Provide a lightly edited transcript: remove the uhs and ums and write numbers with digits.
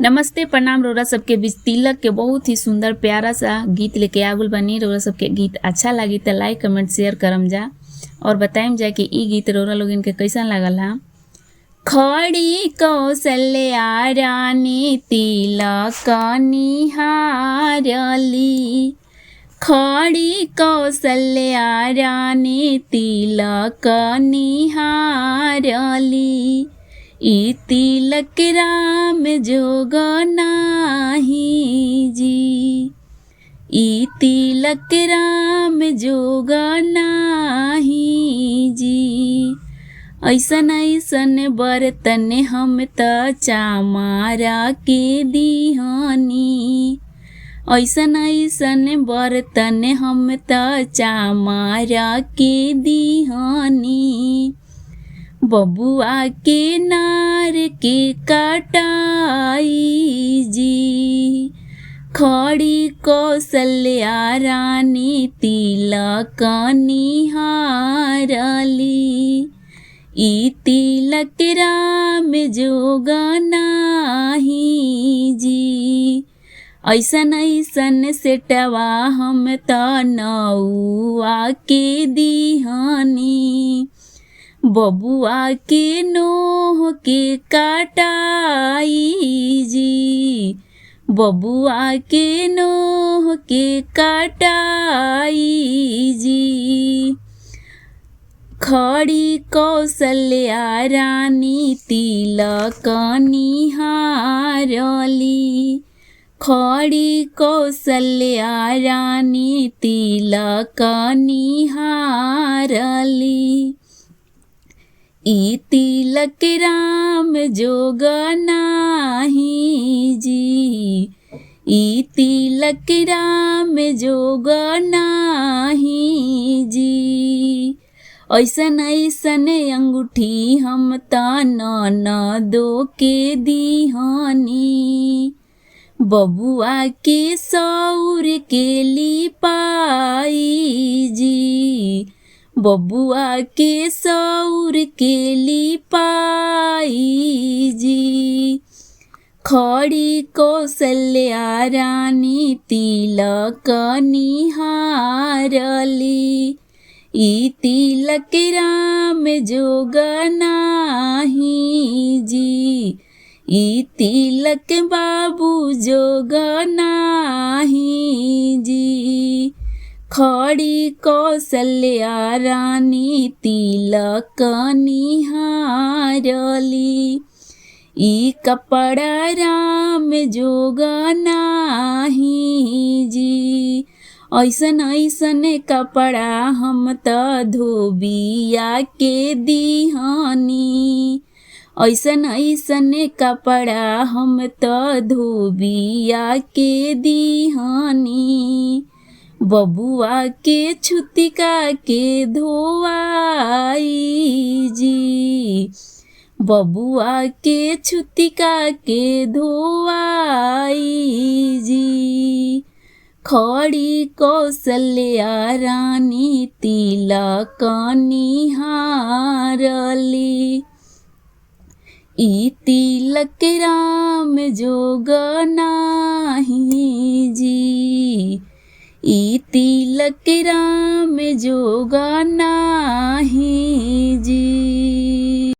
नमस्ते प्रणाम रौरा सबके बीच तिलक के बहुत ही सुंदर प्यारा सा गीत लेके आगुल बनी। रौरा सबके गीत अच्छा लगी तो लाइक कमेंट शेयर करम जा और बताइम जा कि ई गीत रौरा लोगन के कैसा लगल हा। खड़ी कौशल्या रानी तिलक निहारली, खड़ी कौशल्या रानी तिलक निहारली, ई तिलक राम जोग नाही जी, ई तिलक राम जोग नाही जी। ऐसन ऐसन बर्तन हम त चामारा के दिहनी, ऐसन ऐसन बर्तन हम त चामारा के दिहनी, बबुआ के नार के कटाई जी, खड़ी कौशल्या रानी तिलक निहारली, ई तिलक राम जोग नाही जी। ऐसन ऐसन सेटवा हम त नौआ के दिहनी, बबुआ के नोह के कटाई जी, बबुआ के नोह के कटाई जी। खड़ी कौशल्या रानी तिलक निहारली, खड़ी कौशल्या रानी तिलक निहारली, ई तिलक राम जोग नाही जी, ई तिलक राम जोग नाही जी। ऐसन ऐसन अंगूठी हम त ननदो के दिहनी, बबुआ के सौर के लिपाई जी, बबुआ के सौर के लिपाई जी। खड़ी कौशल्या रानी तिलक निहारली, ई तिलक राम जोग नाही जी, ई तिलक बाबू जोग नाही जी। खड़ी कौशल्या रानी तिलक निहारली, ई कपड़ा राम जोग नाही जी। ऐसन ऐसन कपड़ा हम त धोबिया के दिहनी, ऐसन ऐसन कपड़ा हम त धोबिया के दिहनी, बबुआ के छुतिका के धोआई जी, बबुआ के छुतिका के धोआई जी। खड़ी कौशल्या रानी तिलक निहारली, ई तिलक राम जोग नाही जी, ई तिलक राम जोग नाही जी।